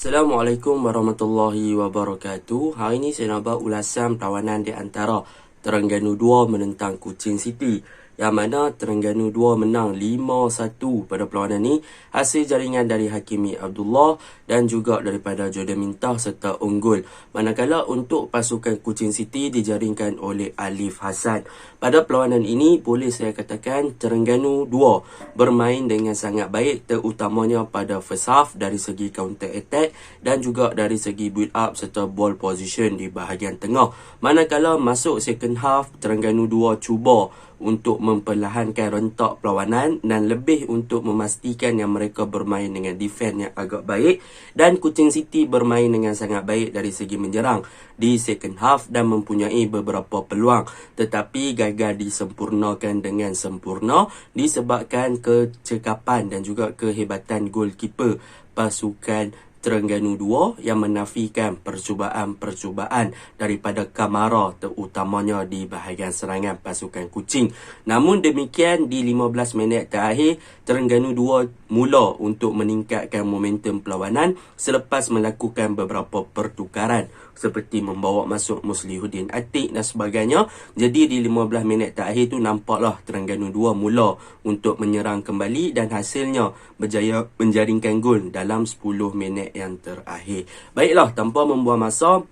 Assalamualaikum warahmatullahi wabarakatuh. Hari ini saya nak buat ulasan perlawanan di antara Terengganu 2 menentang Kuching City, yang mana Terengganu 2 menang 5-1 pada perlawanan ini hasil jaringan dari Hakimi Abdullah dan juga daripada Jordan Mintah serta unggul. Manakala untuk pasukan Kuching City dijaringkan oleh Alif Hassan. Pada perlawanan ini boleh saya katakan Terengganu 2 bermain dengan sangat baik, terutamanya pada first half dari segi counter attack dan juga dari segi build up serta ball position di bahagian tengah. Manakala masuk second half, Terengganu 2 cuba untuk memperlahankan rentak perlawanan dan lebih untuk memastikan yang mereka bermain dengan defense yang agak baik, dan Kuching City bermain dengan sangat baik dari segi menyerang di second half dan mempunyai beberapa peluang, tetapi gagal disempurnakan dengan sempurna disebabkan kecekapan dan juga kehebatan goalkeeper pasukan Terengganu 2 yang menafikan percubaan-percubaan daripada Kamara, terutamanya di bahagian serangan pasukan Kuching. Namun demikian, di 15 minit terakhir, Terengganu 2 mula untuk meningkatkan momentum perlawanan selepas melakukan beberapa pertukaran seperti membawa masuk Muslihuddin Atik dan sebagainya. Jadi di 15 minit terakhir tu nampaklah Terengganu 2 mula untuk menyerang kembali dan hasilnya berjaya menjaringkan gol dalam 10 minit yang terakhir. Baiklah, tanpa membuang masa,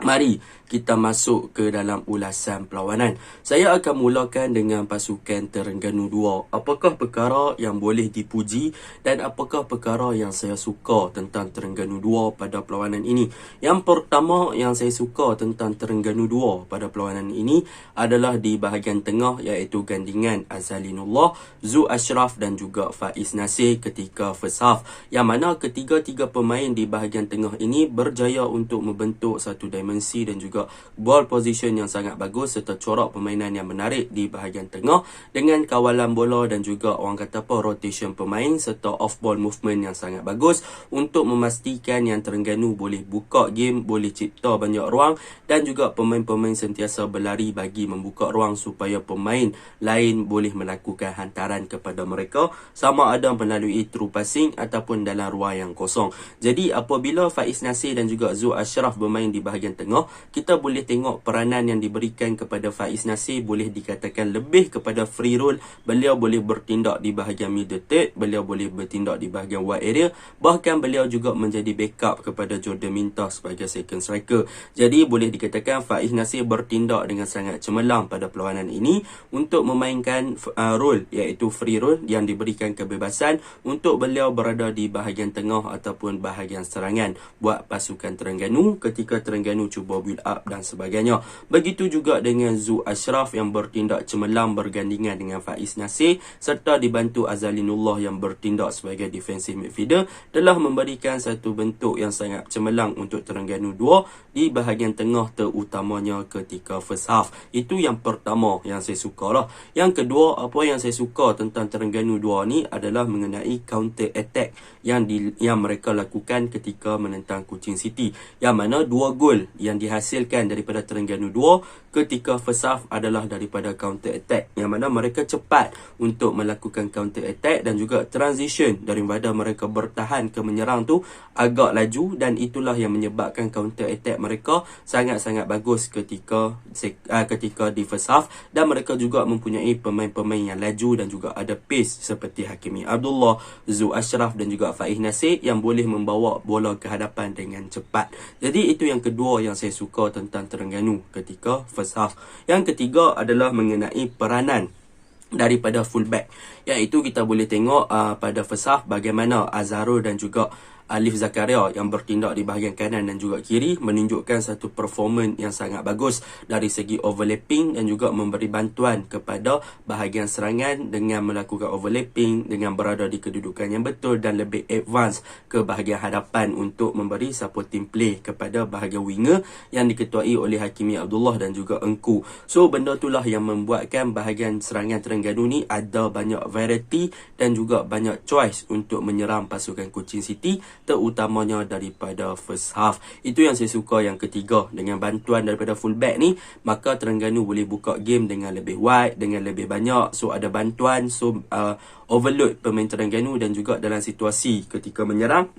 mari kita masuk ke dalam ulasan perlawanan. Saya akan mulakan dengan pasukan Terengganu 2. Apakah perkara yang boleh dipuji dan apakah perkara yang saya suka tentang Terengganu 2 pada perlawanan ini? Yang pertama yang saya suka tentang Terengganu 2 pada perlawanan ini adalah di bahagian tengah, iaitu gandingan Azalinullah, Zu Ashraf dan juga Faiz Nasir ketika first half, yang mana ketiga-tiga pemain di bahagian tengah ini berjaya untuk membentuk satu dimensi dan juga ball position yang sangat bagus serta corak permainan yang menarik di bahagian tengah dengan kawalan bola dan juga orang kata apa, rotation pemain serta off ball movement yang sangat bagus untuk memastikan yang Terengganu boleh buka game, boleh cipta banyak ruang dan juga pemain-pemain sentiasa berlari bagi membuka ruang supaya pemain lain boleh melakukan hantaran kepada mereka, sama ada melalui through passing ataupun dalam ruang yang kosong. Jadi apabila Faiz Nasir dan juga Zu Ashraf bermain di bahagian tengah, kita boleh tengok peranan yang diberikan kepada Faiz Nasir boleh dikatakan lebih kepada free role. Beliau boleh bertindak di bahagian middle third, beliau boleh bertindak di bahagian wide area, bahkan beliau juga menjadi backup kepada Jordan Mintah sebagai second striker. Jadi boleh dikatakan Faiz Nasir bertindak dengan sangat cemerlang pada perlawanan ini untuk memainkan role, iaitu free role, yang diberikan kebebasan untuk beliau berada di bahagian tengah ataupun bahagian serangan buat pasukan Terengganu ketika Terengganu cuba build up dan sebagainya. Begitu juga dengan Zu Ashraf yang bertindak cemerlang bergandingan dengan Faiz Nasir serta dibantu Azalinullah yang bertindak sebagai defensive midfielder, telah memberikan satu bentuk yang sangat cemerlang untuk Terengganu 2 di bahagian tengah, terutamanya ketika first half. Itu yang pertama yang saya suka lah. Yang kedua, apa yang saya suka tentang Terengganu 2 ni adalah mengenai counter attack yang mereka lakukan ketika menentang Kuching City, yang mana 2 gol yang dihasilkan daripada Terengganu 2 ketika first half adalah daripada counter attack, yang mana mereka cepat untuk melakukan counter attack dan juga transition daripada mereka bertahan ke menyerang tu agak laju, dan itulah yang menyebabkan counter attack mereka sangat-sangat bagus ketika di first half, dan mereka juga mempunyai pemain-pemain yang laju dan juga ada pace seperti Hakimi Abdullah, Zu Ashraf dan juga Faiz Nasir yang boleh membawa bola ke hadapan dengan cepat. Jadi itu yang kedua yang saya suka tentang Terengganu ketika first half. Yang ketiga adalah mengenai peranan daripada fullback, iaitu kita boleh tengok pada first half bagaimana Azharul dan juga Alif Zakaria yang bertindak di bahagian kanan dan juga kiri menunjukkan satu performance yang sangat bagus dari segi overlapping dan juga memberi bantuan kepada bahagian serangan dengan melakukan overlapping, dengan berada di kedudukan yang betul dan lebih advance ke bahagian hadapan untuk memberi supporting play kepada bahagian winger yang diketuai oleh Hakimi Abdullah dan juga Engku. So benda itulah yang membuatkan bahagian serangan Terengganu ni ada banyak variety dan juga banyak choice untuk menyerang pasukan Kuching City, terutamanya daripada first half. Itu yang saya suka yang ketiga. Dengan bantuan daripada fullback ni, maka Terengganu boleh buka game dengan lebih wide, dengan lebih banyak. So ada bantuan, so overload pemain Terengganu, dan juga dalam situasi ketika menyerang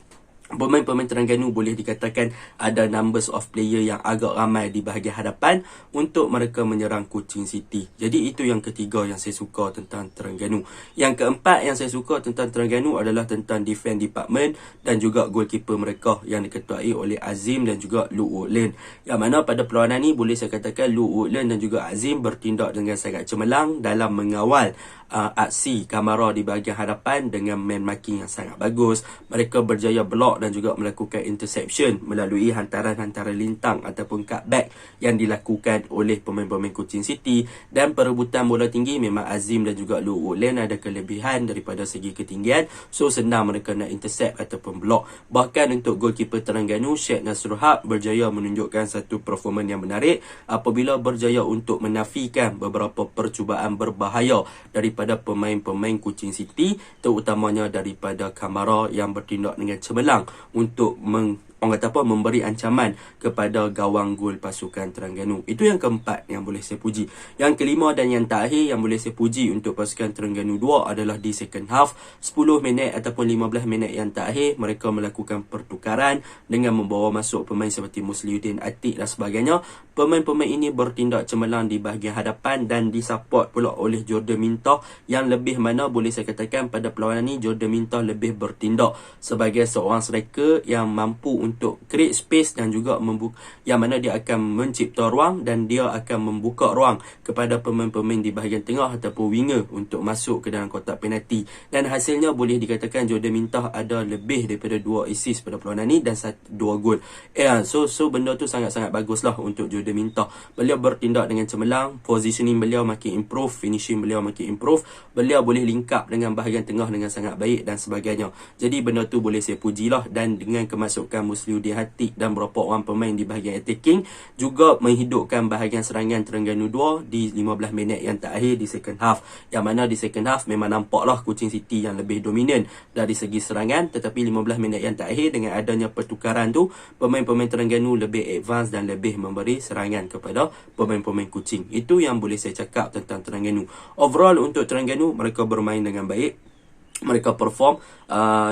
pemain-pemain Terengganu boleh dikatakan ada numbers of player yang agak ramai di bahagian hadapan untuk mereka menyerang Kuching City. Jadi itu yang ketiga yang saya suka tentang Terengganu. Yang keempat yang saya suka tentang Terengganu adalah tentang defense department dan juga goalkeeper mereka yang diketuai oleh Azim dan juga Lu Woodland. Yang mana pada perlawanan ni boleh saya katakan Lu Woodland dan juga Azim bertindak dengan sangat cemerlang dalam mengawal aksi Kamara di bahagian hadapan dengan man marking yang sangat bagus. Mereka berjaya block dan juga melakukan interception melalui hantaran-hantaran lintang ataupun cutback yang dilakukan oleh pemain-pemain Kuching City. Dan perebutan bola tinggi memang Azim dan juga Lu Woodland ada kelebihan daripada segi ketinggian, so senang mereka nak intercept ataupun block. Bahkan untuk goalkeeper Terengganu, Syed Nasrul Haq berjaya menunjukkan satu performan yang menarik apabila berjaya untuk menafikan beberapa percubaan berbahaya daripada pemain-pemain Kuching City, terutamanya daripada Kamara yang bertindak dengan cemerlang untuk memberi ancaman kepada gawang gol pasukan Terengganu. Itu yang keempat yang boleh saya puji. Yang kelima dan yang terakhir yang boleh saya puji untuk pasukan Terengganu 2 adalah di second half, 10 minit ataupun 15 minit yang terakhir mereka melakukan pertukaran dengan membawa masuk pemain seperti Musliuddin Atiq dan sebagainya. Pemain-pemain ini bertindak cemerlang di bahagian hadapan dan disupport pula oleh Jordan Mintoh, yang lebih mana boleh saya katakan pada perlawanan ini Jordan Mintoh lebih bertindak sebagai seorang striker yang mampu untuk create space dan juga yang mana dia akan mencipta ruang dan dia akan membuka ruang kepada pemain-pemain di bahagian tengah ataupun winger untuk masuk ke dalam kotak penalti. Dan hasilnya boleh dikatakan Jordan Mintoh ada lebih daripada 2 assist pada perlawanan ini dan 2 gol. So benda tu sangat-sangat baguslah untuk Jordan Mintoh. Beliau bertindak dengan cemerlang, positioning beliau makin improve, finishing beliau makin improve, beliau boleh link up dengan bahagian tengah dengan sangat baik dan sebagainya. Jadi benda tu boleh saya pujilah. Dan dengan kemasukan Musliuddin Atiq dan beberapa orang pemain di bahagian attacking juga menghidupkan bahagian serangan Terengganu 2 di 15 minit yang terakhir di second half. Yang mana di second half memang nampaklah Kuching City yang lebih dominan dari segi serangan, tetapi 15 minit yang terakhir dengan adanya pertukaran tu, pemain-pemain Terengganu lebih advance dan lebih memberi serangan kepada pemain-pemain Kuching. Itu yang boleh saya cakap tentang Terengganu. Overall untuk Terengganu, mereka bermain dengan baik, mereka perform,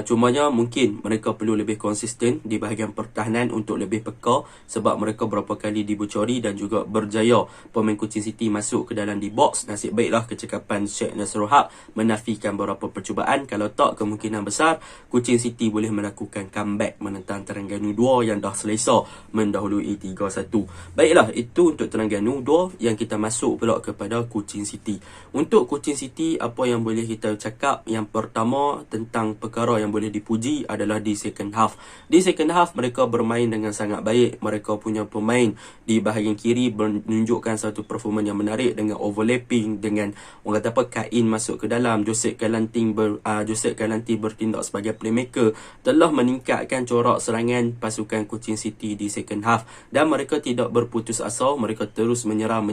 cumanya mungkin mereka perlu lebih konsisten di bahagian pertahanan untuk lebih peka, sebab mereka berapa kali dibocori dan juga berjaya pemain Kuching City masuk ke dalam di box. Nasib baiklah kecekapan Syed Nasrul Haq menafikan beberapa percubaan. Kalau tak, kemungkinan besar Kuching City boleh melakukan comeback menentang Terengganu 2 yang dah selesa mendahului 3-1. Baiklah, itu untuk Terengganu 2. Yang kita masuk pula kepada Kuching City. Untuk Kuching City, apa yang boleh kita cakap? Yang pertama tentang perkara yang boleh dipuji adalah di second half. Di second half mereka bermain dengan sangat baik. Mereka punya pemain di bahagian kiri menunjukkan satu performan yang menarik dengan overlapping, dengan orang kata apa, kain masuk ke dalam. Joseph Galanti bertindak sebagai playmaker, telah meningkatkan corak serangan pasukan Kuching City di second half. Dan mereka tidak berputus asa, mereka terus menyerang,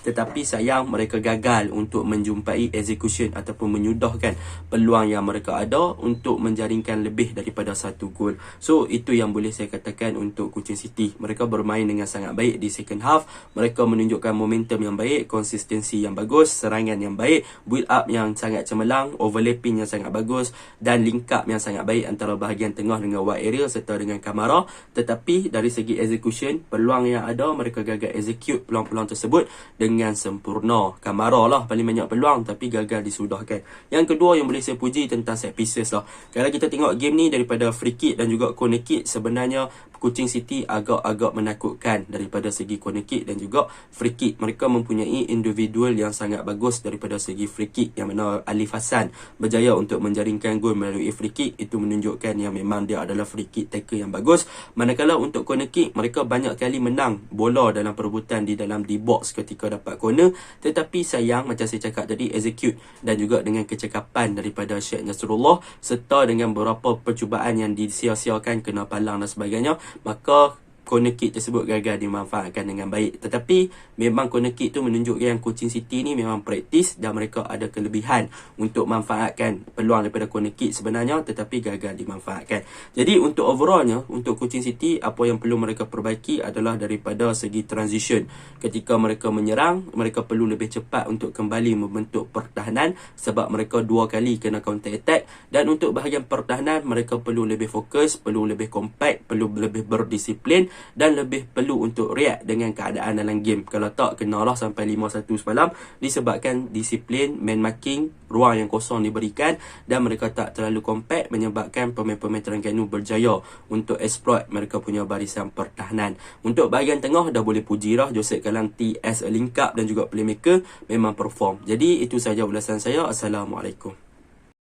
tetapi sayang mereka gagal untuk menjumpai execution ataupun menyudahkan peluang yang mereka ada untuk menjaringkan lebih daripada 1 gol. So itu yang boleh saya katakan untuk Kuching City. Mereka bermain dengan sangat baik di second half. Mereka menunjukkan momentum yang baik, konsistensi yang bagus, serangan yang baik, build up yang sangat cemerlang, overlapping yang sangat bagus dan link up yang sangat baik antara bahagian tengah dengan wide area serta dengan Kamara. Tetapi dari segi execution, peluang yang ada mereka gagal execute peluang-peluang tersebut dengan sempurna. Kamara lah paling banyak peluang tapi gagal disudahkan. Yang kedua yang boleh saya puji tentang set pieces lah. Kalau kita tengok game ni daripada free kick dan juga corner kick, sebenarnya Kuching City agak-agak menakutkan daripada segi corner kick dan juga free kick. Mereka mempunyai individual yang sangat bagus daripada segi free kick, yang mana Alif Hassan berjaya untuk menjaringkan gol melalui free kick. Itu menunjukkan yang memang dia adalah free kick taker yang bagus. Manakala untuk corner kick, mereka banyak kali menang bola dalam perebutan di dalam D-box ketika dapat corner, tetapi sayang macam saya cakap tadi, execute dan juga dengan kecekapan daripada Syed Nasrullah serta dengan beberapa percubaan yang disia-siakan, kena palang dan sebagainya, maka corner kick tersebut gagal dimanfaatkan dengan baik. Tetapi memang corner kick tu menunjukkan yang Kuching City ni memang praktis dan mereka ada kelebihan untuk manfaatkan peluang daripada corner kick sebenarnya, tetapi gagal dimanfaatkan. Jadi untuk overallnya, untuk Kuching City, apa yang perlu mereka perbaiki adalah daripada segi transition. Ketika mereka menyerang, mereka perlu lebih cepat untuk kembali membentuk pertahanan sebab mereka 2 kali kena counter attack. Dan untuk bahagian pertahanan, mereka perlu lebih fokus, perlu lebih compact, perlu lebih berdisiplin dan lebih perlu untuk react dengan keadaan dalam game. Kalau tak, kenalah sampai 5-1 semalam disebabkan disiplin, man marking, ruang yang kosong diberikan dan mereka tak terlalu compact, menyebabkan pemain-pemain Terengganu berjaya untuk exploit mereka punya barisan pertahanan. Untuk bahagian tengah, dah boleh puji dah Joseph Kalanti as a link up dan juga playmaker memang perform. Jadi itu saja ulasan saya. Assalamualaikum.